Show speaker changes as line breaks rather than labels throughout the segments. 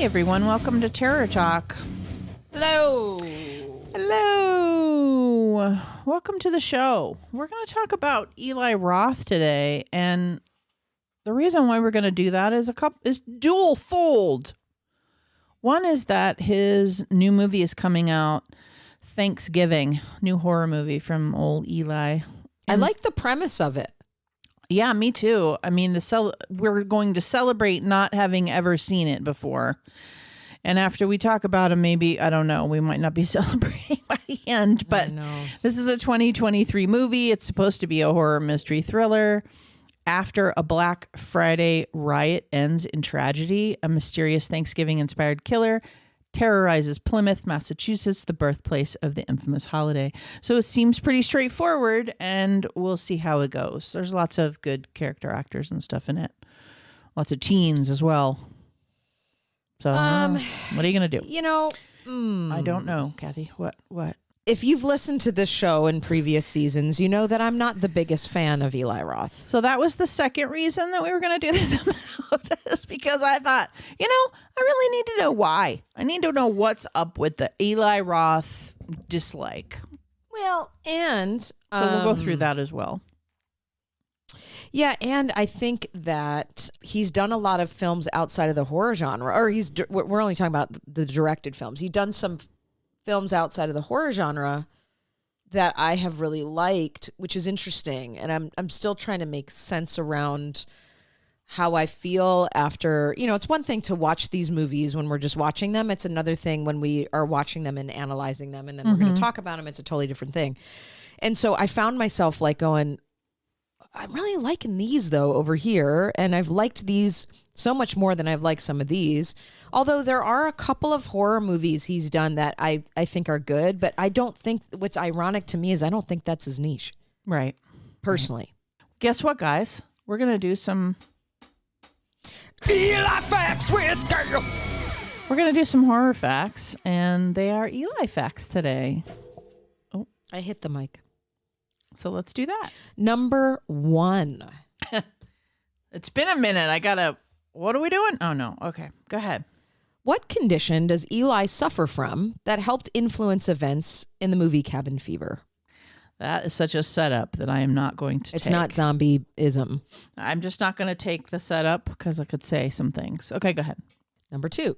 everyone. Welcome to Terror Talk.
Hello.
Hello. Welcome to the show. We're going to talk about Eli Roth today, and the reason why we're going to do that is dual fold. One is that his new movie is coming out Thanksgiving, new horror movie from old Eli.
I like the premise of it.
Yeah, me too. I mean, we're going to celebrate not having ever seen it before. And after we talk about it, maybe, I don't know, we might not be celebrating by the end. But this is a 2023 movie. It's supposed to be a horror mystery thriller. After a Black Friday riot ends in tragedy, a mysterious Thanksgiving-inspired killer terrorizes Plymouth, Massachusetts, the birthplace of the infamous holiday. So it seems pretty straightforward, and we'll see how it goes. There's lots of good character actors and stuff in it. Lots of teens as well. So what are you going to do? I don't know, Kathy. What?
If you've listened to this show in previous seasons, you know that I'm not the biggest fan of Eli Roth.
So that was the second reason that we were going to do this episode, is because I thought, I really need to know why. I need to know what's up with the Eli Roth dislike.
Well, and
so we'll go through that as well.
Yeah, and I think that he's done a lot of films outside of the horror genre, or we're only talking about the directed films. He's done some films outside of the horror genre that I have really liked, which is interesting. And I'm still trying to make sense around how I feel after, it's one thing to watch these movies when we're just watching them. It's another thing when we are watching them and analyzing them, and then we're going to talk about them. It's a totally different thing. And so I found myself like going, I'm really liking these though over here. And I've liked these so much more than I've liked some of these. Although there are a couple of horror movies he's done that I think are good, but I don't think, what's ironic to me is I don't think that's his niche.
Right.
Personally.
Guess what, guys? We're going to do some
Eli Facts with Girl.
We're going to do some horror facts, and they are Eli Facts today. Oh,
I hit the mic.
So let's do that.
Number 1.
It's been a minute. What are we doing? Oh, no. Okay. Go ahead.
What condition does Eli suffer from that helped influence events in the movie Cabin Fever?
That is such a setup that I am not going to take.
It's not zombieism.
I'm just not going to take the setup because I could say some things. Okay, go ahead.
Number 2.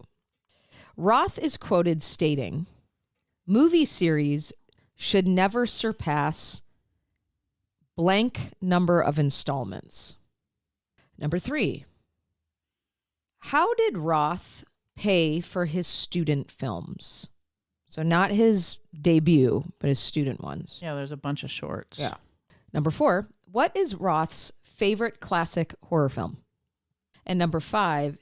Roth is quoted stating, movie series should never surpass blank number of installments. Number 3. How did Roth pay for his student films? So not his debut, but his student ones.
Yeah, there's a bunch of shorts.
Yeah. Number 4. What is Roth's favorite classic horror film? And number 5.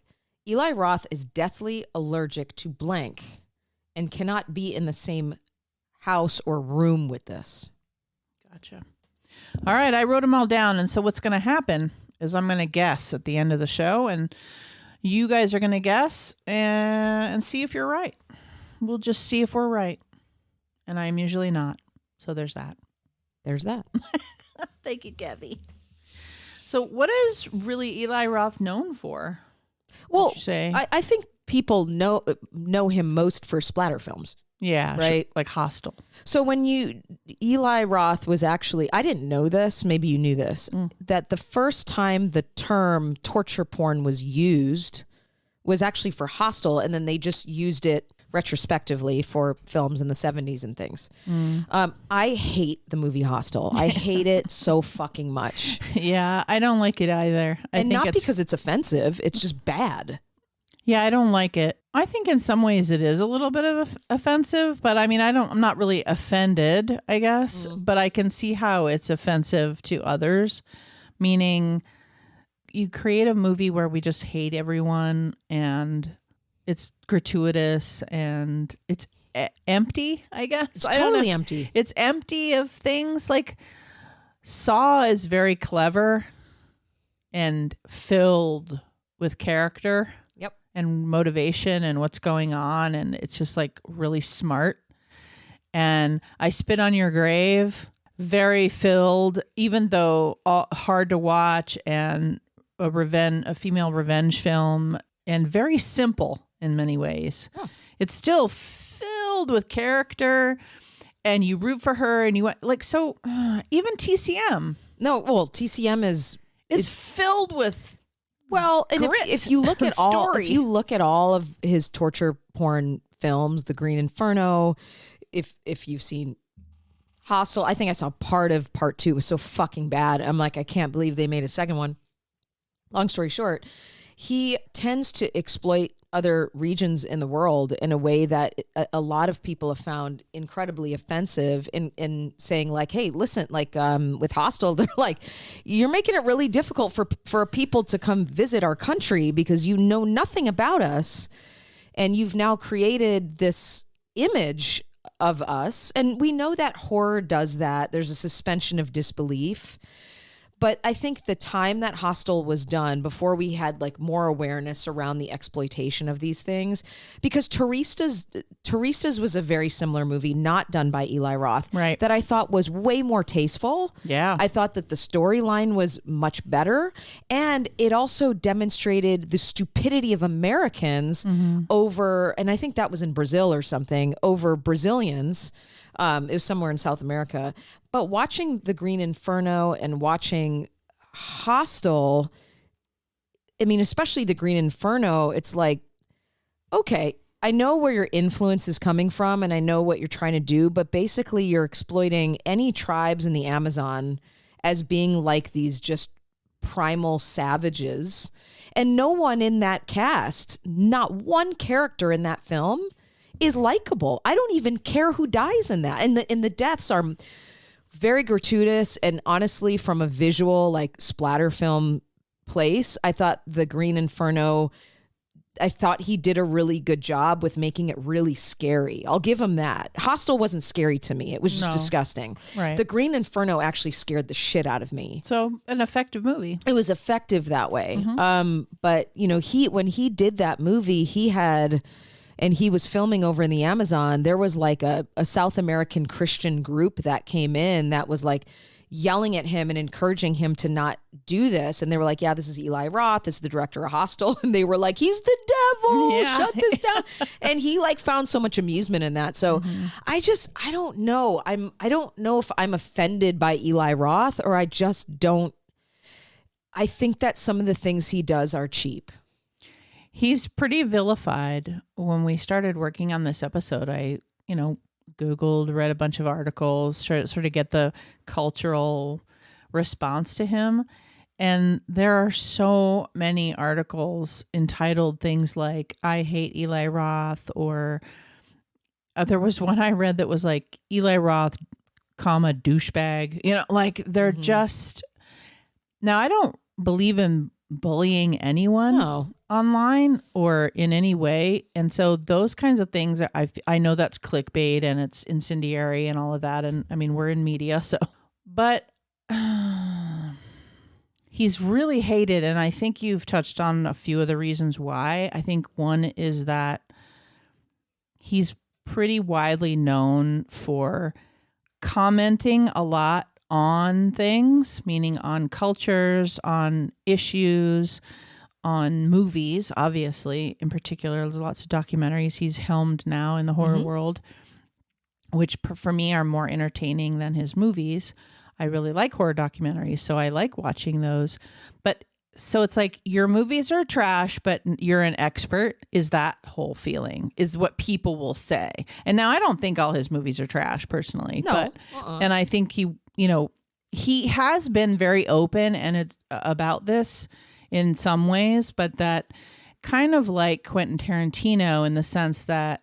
Eli Roth is deathly allergic to blank and cannot be in the same house or room with this.
Gotcha. All right, I wrote them all down, and so what's going to happen is I'm going to guess at the end of the show, and you guys are going to guess and see if you're right. We'll just see if we're right, and I'm usually not, so there's that.
There's that.
Thank you, Gabby. So what is really Eli Roth known for?
Well,
you say?
I think people know him most for splatter films.
Yeah,
right.
Like Hostel.
So Eli Roth was actually, I didn't know this, maybe you knew this, that the first time the term torture porn was used was actually for Hostel, and then they just used it retrospectively for films in the 70s and things. I hate the movie Hostel. I hate it so fucking much.
Yeah, I don't like it either.
And not because it's offensive, it's just bad.
Yeah, I don't like it. I think in some ways it is a little bit of offensive, but I mean, I'm not really offended, I guess, but I can see how it's offensive to others, meaning you create a movie where we just hate everyone and it's gratuitous and it's empty, I guess.
It's totally empty.
It's empty of things. Like Saw is very clever and filled with character.
Yep.
And motivation and what's going on, and it's just like really smart. And I Spit on Your Grave, very filled, even though hard to watch, and a female revenge film, and very simple in many ways.
Huh.
It's still filled with character, and you root for her, and you like so. Even TCM
No, well, TCM is
filled with
well, and
grit
if you look
and
at all,
story.
if you look at all of his torture porn films, The Green Inferno, if you've seen Hostel, I think I saw part of part 2. It was so fucking bad. I'm like, I can't believe they made a second one. Long story short, he tends to exploit other regions in the world in a way that a lot of people have found incredibly offensive in saying like, hey, listen, like with Hostel, they're like, you're making it really difficult for people to come visit our country because you know nothing about us. And you've now created this image of us. And we know that horror does that. There's a suspension of disbelief. But I think the time that Hostel was done, before we had like more awareness around the exploitation of these things, because Turistas was a very similar movie, not done by Eli Roth,
Right.
that I thought was way more tasteful.
Yeah.
I thought that the storyline was much better. And it also demonstrated the stupidity of Americans over, and I think that was in Brazil or something, over Brazilians. It was somewhere in South America. But watching The Green Inferno and watching Hostel, I mean, especially The Green Inferno, it's like, okay, I know where your influence is coming from and I know what you're trying to do, but basically you're exploiting any tribes in the Amazon as being like these just primal savages. And no one in that cast, not one character in that film is likable. I don't even care who dies in that. And the deaths are very gratuitous, and honestly, from a visual like splatter film place, I thought The Green Inferno, I thought he did a really good job with making it really scary. I'll give him that. Hostel wasn't scary to me. It was just disgusting.
Right.
The Green Inferno actually scared the shit out of me.
So an effective movie.
It was effective that way. But you know, when he did that movie, and he was filming over in the Amazon, there was like a South American Christian group that came in that was like yelling at him and encouraging him to not do this. And they were like, yeah, this is Eli Roth. This is the director of Hostel. And they were like, he's the devil.
Yeah.
Shut this down. And he like found so much amusement in that. So I don't know. I don't know if I'm offended by Eli Roth or I just don't. I think that some of the things he does are cheap.
He's pretty vilified. When we started working on this episode, I, Googled, read a bunch of articles, sort of get the cultural response to him. And there are so many articles entitled things like, I hate Eli Roth, or there was one I read that was like, Eli Roth, douchebag. Like they're just, now I don't believe in bullying anyone online or in any way, and so those kinds of things I know that's clickbait and it's incendiary and all of that, and I mean we're in media, so but he's really hated, and I think you've touched on a few of the reasons why. I think one is that he's pretty widely known for commenting a lot on things, meaning on cultures, on issues, on movies, obviously, in particular. There's lots of documentaries he's helmed now in the horror world, which for me are more entertaining than his movies. I really like horror documentaries, so I like watching those. But so it's like, your movies are trash, but you're an expert, is that whole feeling, is what people will say. And now I don't think all his movies are trash personally, and I think he has been very open and it's about this in some ways, but that kind of like Quentin Tarantino in the sense that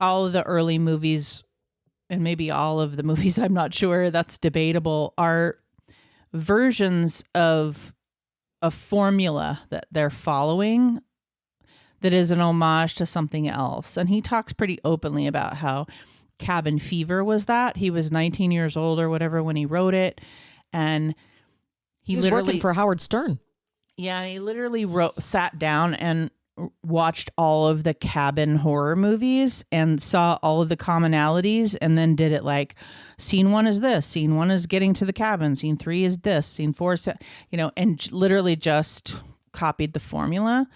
all of the early movies, and maybe all of the movies, I'm not sure, that's debatable, are versions of a formula that they're following that is an homage to something else. And he talks pretty openly about how Cabin Fever was that. He was 19 years old or whatever when he wrote it. And
he was working for Howard Stern.
Yeah, and he literally sat down and watched all of the cabin horror movies and saw all of the commonalities, and then did it like, scene 1 is this, scene 1 is getting to the cabin, scene 3 is this, scene 4 is, and literally just copied the formula.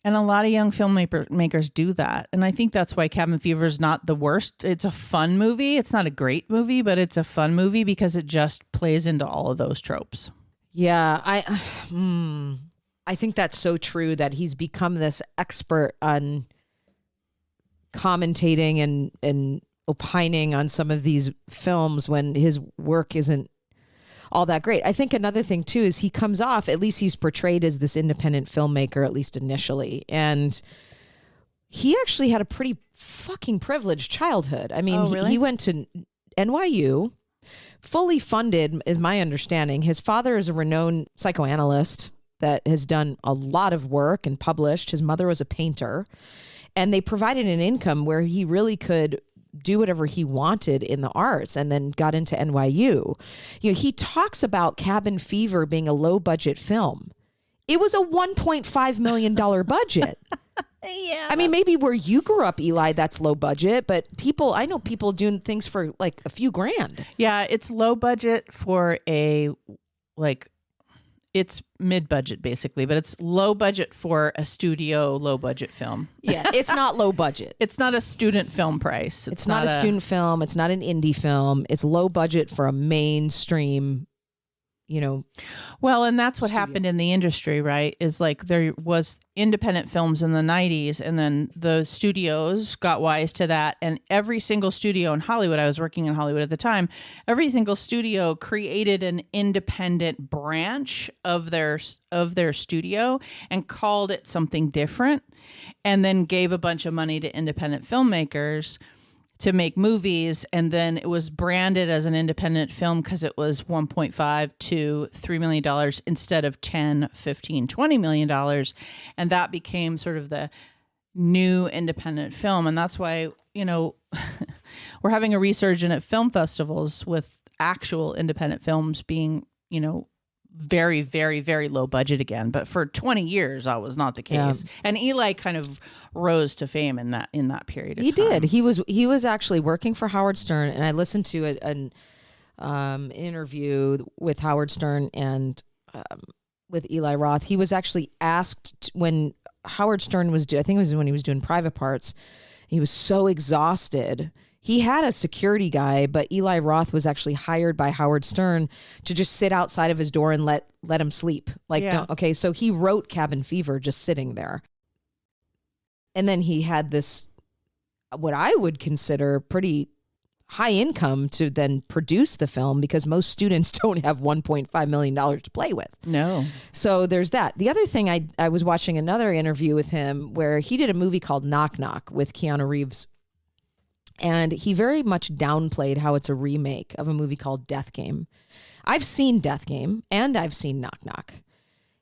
And a lot of young filmmakers do that. And I think that's why Cabin Fever is not the worst. It's a fun movie. It's not a great movie, but it's a fun movie because it just plays into all of those tropes.
Yeah, I think that's so true that he's become this expert on commentating and opining on some of these films when his work isn't all that great. I think another thing too is he comes off, at least he's portrayed as this independent filmmaker, at least initially. And he actually had a pretty fucking privileged childhood. I mean,
really?
he went to NYU, fully funded is my understanding. His father is a renowned psychoanalyst that has done a lot of work and published. His mother was a painter, and they provided an income where he really could do whatever he wanted in the arts, and then got into NYU. You know, he talks about Cabin Fever being a low budget film. It was a $1.5 million budget.
Yeah.
I mean, maybe where you grew up, Eli, that's low budget, but I know people doing things for like a few grand.
Yeah, it's low budget for it's mid-budget basically, but it's low budget for a studio low budget film.
Yeah, it's not low budget.
It's not a student film price.
It's not a student film. It's not an indie film. It's low budget for a mainstream,
Well, and that's what happened in the industry, right? Is like there was independent films in the 90s, and then the studios got wise to that. And every single studio in Hollywood, I was working in Hollywood at the time, every single studio created an independent branch of their studio and called it something different, and then gave a bunch of money to independent filmmakers to make movies, and then it was branded as an independent film because it was $1.5 to $3 million instead of $10, $15, $20 million. And that became sort of the new independent film. And that's why, we're having a resurgence at film festivals with actual independent films being, very, very, very low budget again. But for 20 years, that was not the case. Yeah. And Eli kind of rose to fame in that period of time.
He did. He was actually working for Howard Stern, and I listened to an interview with Howard Stern and with Eli Roth. He was actually asked when Howard Stern was I think it was when he was doing Private Parts. He was so exhausted. He had a security guy, but Eli Roth was actually hired by Howard Stern to just sit outside of his door and let him sleep. So he wrote Cabin Fever just sitting there. And then he had this, what I would consider pretty high income to then produce the film, because most students don't have $1.5 million to play with.
No.
So there's that. The other thing, I was watching another interview with him where he did a movie called Knock Knock with Keanu Reeves. And he very much downplayed how it's a remake of a movie called Death Game. I've seen Death Game and I've seen Knock Knock.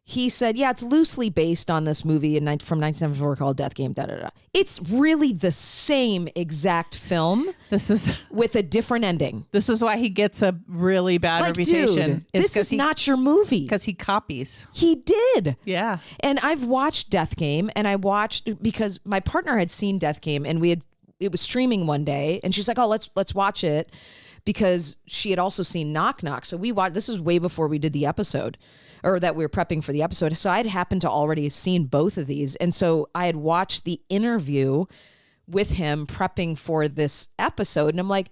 He said, yeah, it's loosely based on this movie from 1974 called Death Game, da-da-da. It's really the same exact film with a different ending.
This is why he gets a really bad reputation.
Dude, this is not your movie.
Because he copies.
He did.
Yeah.
And I've watched Death Game, and because my partner had seen Death Game, and it was streaming one day, and she's like, oh, let's watch it, because she had also seen Knock Knock. So we watched, this was way before we did the episode, or that we were prepping for the episode. So I'd happened to already seen both of these. And so I had watched the interview with him prepping for this episode. And I'm like,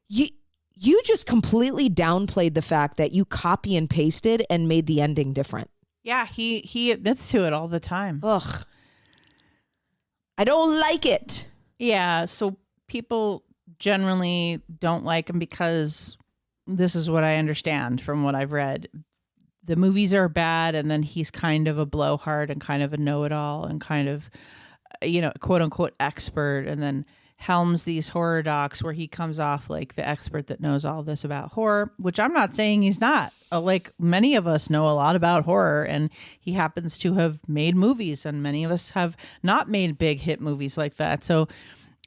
you just completely downplayed the fact that you copy and pasted and made the ending different.
Yeah, he admits to it all the time.
Ugh. I don't like it.
Yeah, so people generally don't like him because this is what I understand from what I've read. The movies are bad, and then he's kind of a blowhard and kind of a know-it-all and kind of, quote-unquote expert, and then helms these horror docs where he comes off like the expert that knows all this about horror, which I'm not saying he's not. Like, many of us know a lot about horror, and he happens to have made movies, and many of us have not made big hit movies like that. So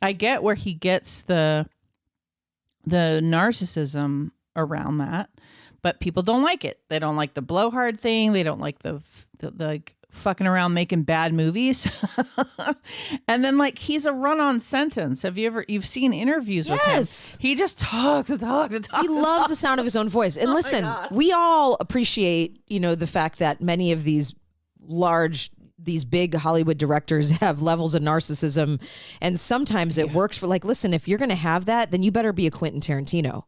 I get where he gets the narcissism around that. But people don't like it. They don't like the blowhard thing. They don't like the like fucking around making bad movies. And then he's a run-on sentence. You've seen interviews with him? He just talks and talks and talks.
He loves the sound of his own voice. And listen, we all appreciate, the fact that many of these these big Hollywood directors have levels of narcissism, and sometimes it works for, like, listen, if you're going to have that, then you better be a Quentin Tarantino,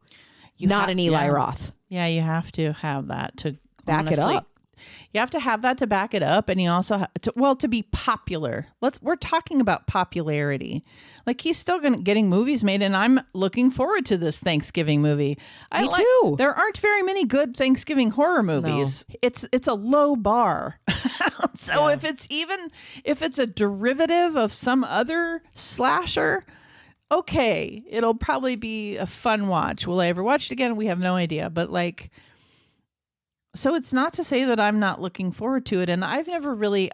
not an Eli Roth.
Yeah, you have to have that to
back it up.
You have to have that to back it up, and you also have to be popular. We're talking about popularity. Like, he's still getting movies made, and I'm looking forward to this Thanksgiving movie.
Me too.
There aren't very many good Thanksgiving horror movies. No. It's a low bar. So if it's a derivative of some other slasher, okay, it'll probably be a fun watch. Will I ever watch it again? We have no idea, but like. So it's not to say that I'm not looking forward to it. And I never really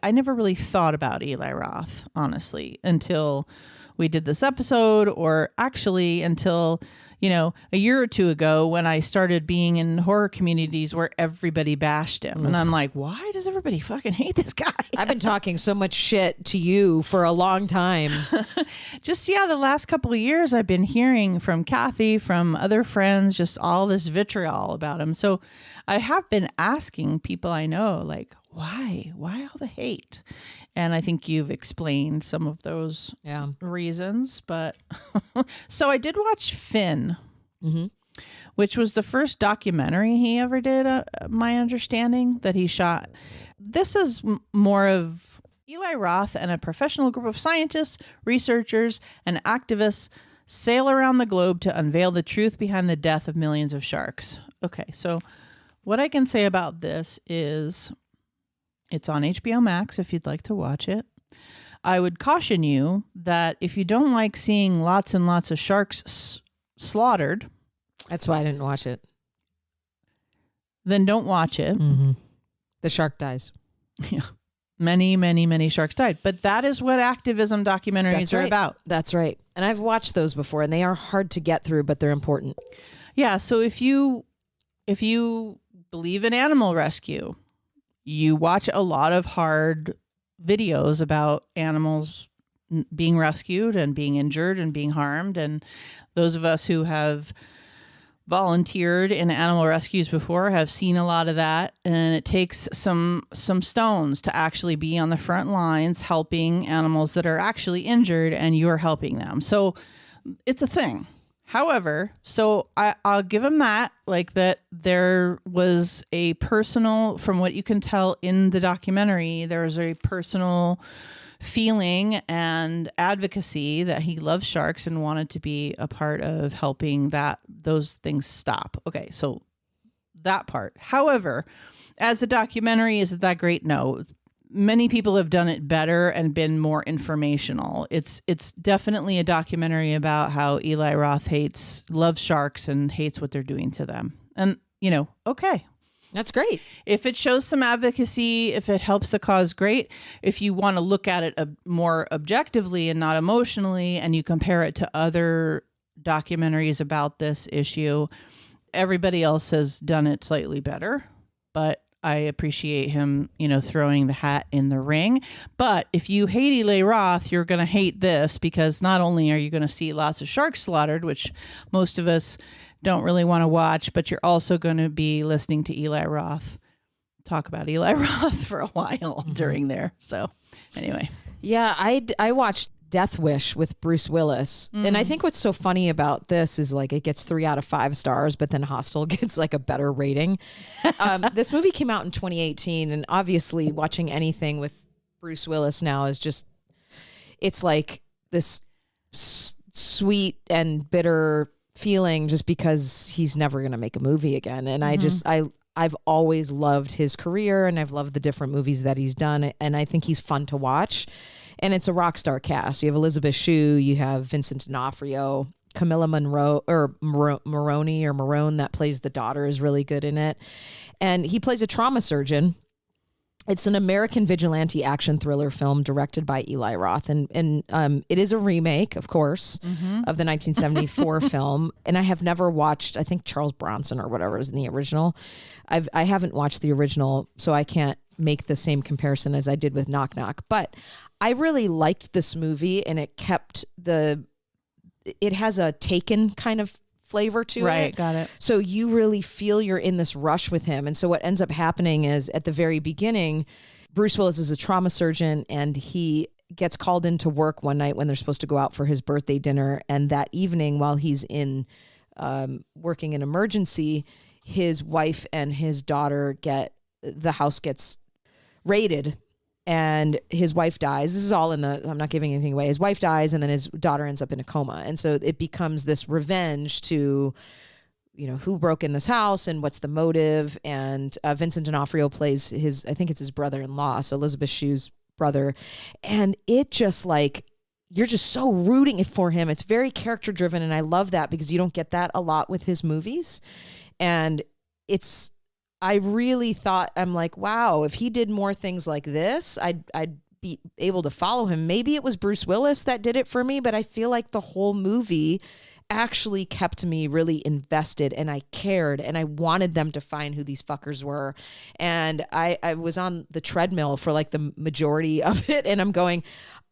thought about Eli Roth, honestly, until we did this episode, or actually until, a year or two ago when I started being in horror communities where everybody bashed him. And I'm like, why does everybody fucking hate this guy?
I've been talking so much shit to you for a long time.
The last couple of years I've been hearing from Kathy, from other friends, just all this vitriol about him. So I have been asking people I know, like, why all the hate? And I think you've explained some of those reasons. But so I did watch Finn, which was the first documentary he ever did, my understanding, that he shot. This is more of Eli Roth and a professional group of scientists, researchers, and activists sail around the globe to unveil the truth behind the death of millions of sharks. Okay, so what I can say about this is it's on HBO Max if you'd like to watch it. I would caution you that if you don't like seeing lots and lots of sharks slaughtered.
That's why I didn't watch it.
Then don't watch it.
Mm-hmm. The shark dies.
Yeah. Many, many, many sharks died. But that is what activism documentaries are about.
That's right. And I've watched those before, and they are hard to get through, but they're important.
Yeah. So if you believe in animal rescue, you watch a lot of hard videos about animals being rescued and being injured and being harmed. And those of us who have volunteered in animal rescues before have seen a lot of that. And it takes some stones to actually be on the front lines helping animals that are actually injured, and you're helping them. So it's a thing. However, so I'll give him that, like that there was a personal, from what you can tell in the documentary, there was a personal feeling and advocacy that he loves sharks and wanted to be a part of helping those things stop. Okay, so that part. However, as a documentary, is it that great? No. Many people have done it better and been more informational. It's definitely a documentary about how Eli Roth loves sharks and hates what they're doing to them. And, okay.
That's great.
If it shows some advocacy, if it helps the cause, great. If you want to look at it more objectively and not emotionally, and you compare it to other documentaries about this issue, everybody else has done it slightly better. But I appreciate him, throwing the hat in the ring. But if you hate Eli Roth, you're going to hate this, because not only are you going to see lots of sharks slaughtered, which most of us don't really want to watch, but you're also going to be listening to Eli Roth talk about Eli Roth for a while during there. So anyway.
Yeah, I watched Death Wish with Bruce Willis. And I think what's so funny about this is, like, it gets 3 out of 5 stars, but then Hostel gets like a better rating. This movie came out in 2018, and obviously watching anything with Bruce Willis now is just, it's like this sweet and bitter feeling, just because he's never going to make a movie again. And I've always loved his career, and I've loved the different movies that he's done. And I think he's fun to watch. And it's a rock star cast. You have Elizabeth Shue, you have Vincent D'Onofrio, Camilla Morone that plays the daughter is really good in it. And he plays a trauma surgeon. It's an American vigilante action thriller film directed by Eli Roth. And it is a remake, of course, of the 1974 film. And I have never watched, I think Charles Bronson or whatever is in the original. I haven't watched the original, so I can't make the same comparison as I did with Knock Knock. But I really liked this movie, and it kept it has a Taken kind of flavor to it.
Right, got it.
So you really feel you're in this rush with him. And so what ends up happening is, at the very beginning, Bruce Willis is a trauma surgeon, and he gets called into work one night when they're supposed to go out for his birthday dinner. And that evening, while he's in working an emergency, his wife and his daughter the house gets raided, and his wife dies. This is all I'm not giving anything away. His wife dies, and then his daughter ends up in a coma. And so it becomes this revenge to, who broke in this house and what's the motive. And Vincent D'Onofrio plays I think it's his brother-in-law, so Elizabeth Shue's brother. And it just you're just so rooting for him. It's very character driven. And I love that because you don't get that a lot with his movies. And I really thought, I'm like, wow, if he did more things like this, I'd be able to follow him. Maybe it was Bruce Willis that did it for me, but I feel like the whole movie actually kept me really invested, and I cared, and I wanted them to find who these fuckers were. And I was on the treadmill for the majority of it, and I'm going,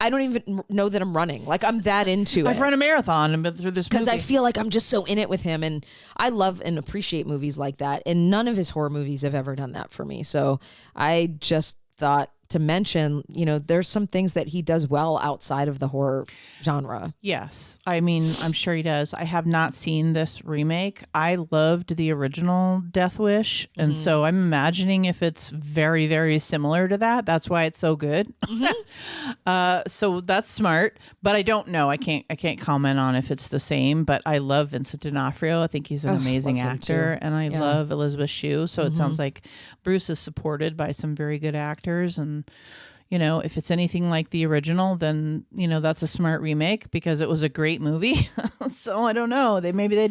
I don't even know that I'm running. I'm that into it.
I've run a marathon and been through this movie.
Because I feel like I'm just so in it with him, and I love and appreciate movies like that, and none of his horror movies have ever done that for me. So I just thought to mention, there's some things that he does well outside of the horror genre.
Yes. I mean, I'm sure he does. I have not seen this remake. I loved the original Death Wish. And so I'm imagining if it's very, very similar to that, that's why it's so good. So that's smart, but I don't know. I can't comment on if it's the same, but I love Vincent D'Onofrio. I think he's an amazing actor, and I love Elizabeth Shue. So it sounds like Bruce is supported by some very good actors. And if it's anything like the original, then, that's a smart remake because it was a great movie. So I don't know. Maybe he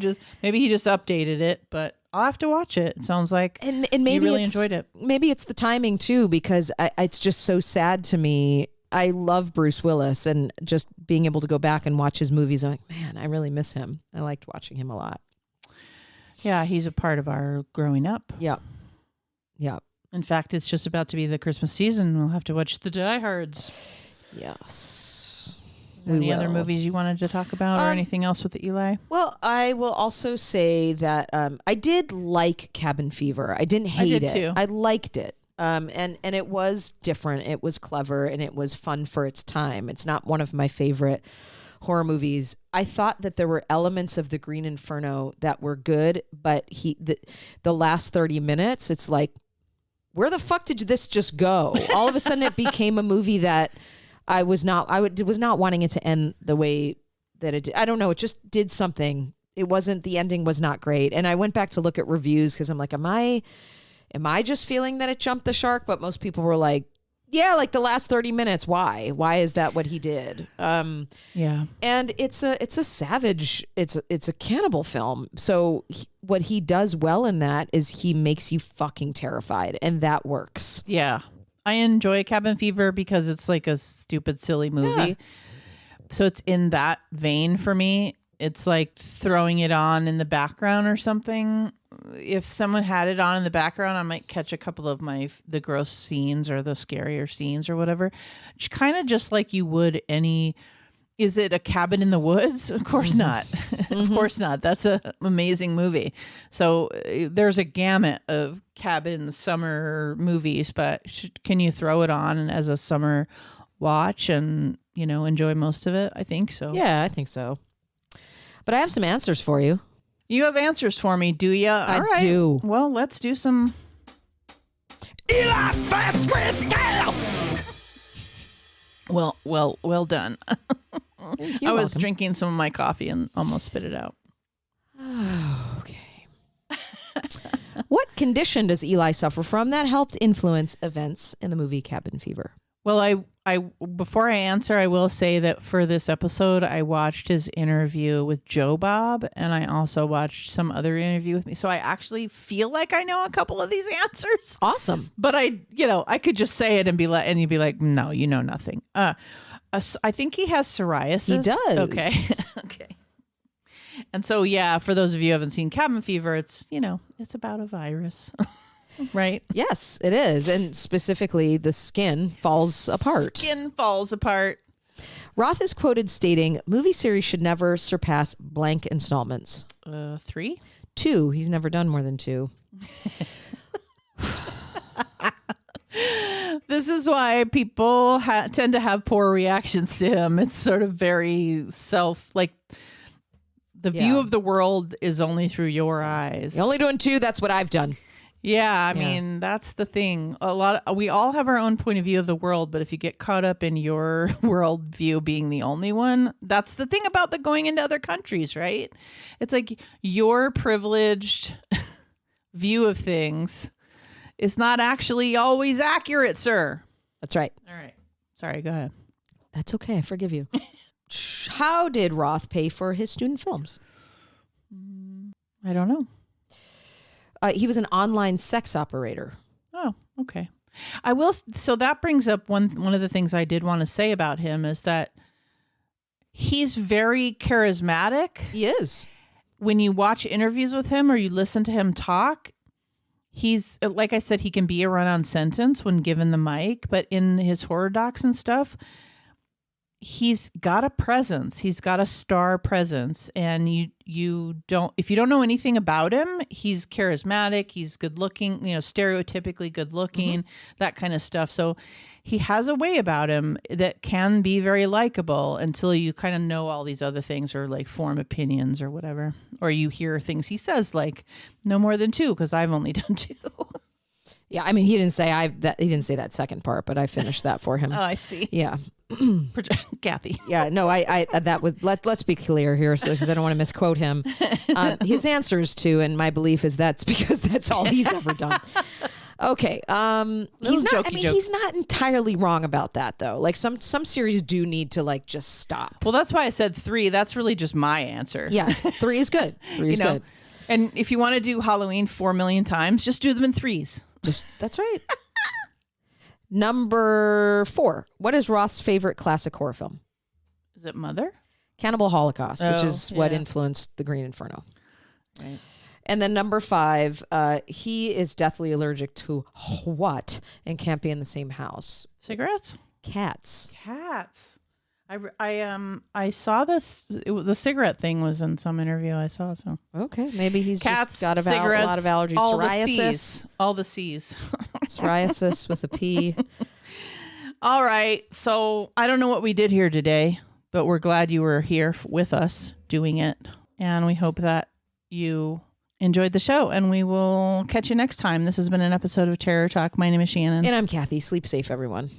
just updated it, but I'll have to watch it. It sounds like
and maybe
you really enjoyed it.
Maybe it's the timing too, because it's just so sad to me. I love Bruce Willis, and just being able to go back and watch his movies, I'm like, man, I really miss him. I liked watching him a lot.
Yeah, he's a part of our growing up.
Yep.
In fact, it's just about to be the Christmas season. We'll have to watch the Die Hards.
Yes.
Any other movies you wanted to talk about, or anything else with Eli?
Well, I will also say that I did like Cabin Fever. I didn't hate it.
Too.
I liked it. And it was different. It was clever, and it was fun for its time. It's not one of my favorite horror movies. I thought that there were elements of the Green Inferno that were good, but the last 30 minutes, it's like, where the fuck did this just go? All of a sudden, it became a movie that I was not wanting it to end the way that it did. I don't know. It just did something. The ending was not great. And I went back to look at reviews because I'm like, am I just feeling that it jumped the shark? But most people were like, yeah, like the last 30 minutes. Why is that what he did?
Yeah.
And it's a savage, it's a cannibal film. So what he does well in that is he makes you fucking terrified, and that works.
Yeah. I enjoy Cabin Fever because it's like a stupid, silly movie. Yeah. So it's in that vein for me. It's like throwing it on in the background or something. If someone had it on in the background, I might catch a couple of the gross scenes or the scarier scenes or whatever. Kind of just like you would any. Is it a Cabin in the Woods? Of course not. Of course not. That's an amazing movie. So there's a gamut of cabin summer movies, but can you throw it on as a summer watch and enjoy most of it? I think so.
Yeah, I think so. But I have some answers for you.
You have answers for me, do you?
I do.
Well, let's do some Eli Facts with Dale. Well done. I was drinking some of my coffee and almost spit it out.
Okay. What condition does Eli suffer from that helped influence events in the movie Cabin Fever?
Well, I before I answer, I will say that for this episode, I watched his interview with Joe Bob, and I also watched some other interview with me. So I actually feel like I know a couple of these answers.
Awesome.
But I could just say it and you'd be like, no, you know nothing. I think he has psoriasis.
He does.
Okay. Okay. And so, yeah, for those of you who haven't seen Cabin Fever, it's about a virus. Right?
Yes, it is. And specifically, the skin falls apart.
Skin falls apart.
Roth is quoted stating, movie series should never surpass blank installments.
3?
2. He's never done more than 2.
The This is why people tend to have poor reactions to him. It's sort of very like the view of the world is only through your eyes.
You're only doing 2. That's what I've done.
Yeah, I mean, that's the thing. We all have our own point of view of the world, but if you get caught up in your world view being the only one, that's the thing about the going into other countries, right? It's like your privileged view of things is not actually always accurate, sir.
That's right.
All right. Sorry, go ahead.
That's okay. I forgive you. How did Roth pay for his student films?
I don't know.
He was an online sex operator.
Oh, okay. I will. So that brings up one of the things I did want to say about him is that he's very charismatic.
He is.
When you watch interviews with him or you listen to him talk, he's, like I said, he can be a run-on sentence when given the mic, but in his horror docs and stuff, he's got a presence. He's got a star presence, and you don't, if you don't know anything about him, he's charismatic, he's good looking, stereotypically good looking, that kind of stuff. So he has a way about him that can be very likable until you kind of know all these other things or like form opinions or whatever, or you hear things he says like no more than 2 because I've only done 2.
Yeah, I mean, he didn't say that second part, but I finished that for him.
Oh, I see.
Yeah.
Kathy.
Yeah, no, I that was let's be clear here, so because I don't want to misquote him. His answers to, and my belief is that's because that's all he's ever done. Okay, he's not. I mean, he's not entirely wrong about that though. Like some series do need to like just stop.
Well, that's why I said 3. That's really just my answer.
Yeah, 3 is good. 3 is good.
And if you want to do Halloween 4 million times, just do them in 3s.
That's right. Number 4. What is Roth's favorite classic horror film?
Is it Mother?
Cannibal Holocaust, which is what
yeah.
influenced The Green Inferno.
Right.
And then number 5, he is deathly allergic to what and can't be in the same house?
Cigarettes?
Cats.
I saw this. The cigarette thing was in some interview I saw. So
okay, maybe he's
cats,
just got a
cigarettes,
lot of allergies.
all
Psoriasis.
all the C's.
Psoriasis with a P.
All right. So I don't know what we did here today, but we're glad you were here with us doing it, and we hope that you enjoyed the show. And we will catch you next time. This has been an episode of Terror Talk. My name is Shannon,
And I'm Kathy. Sleep safe, everyone.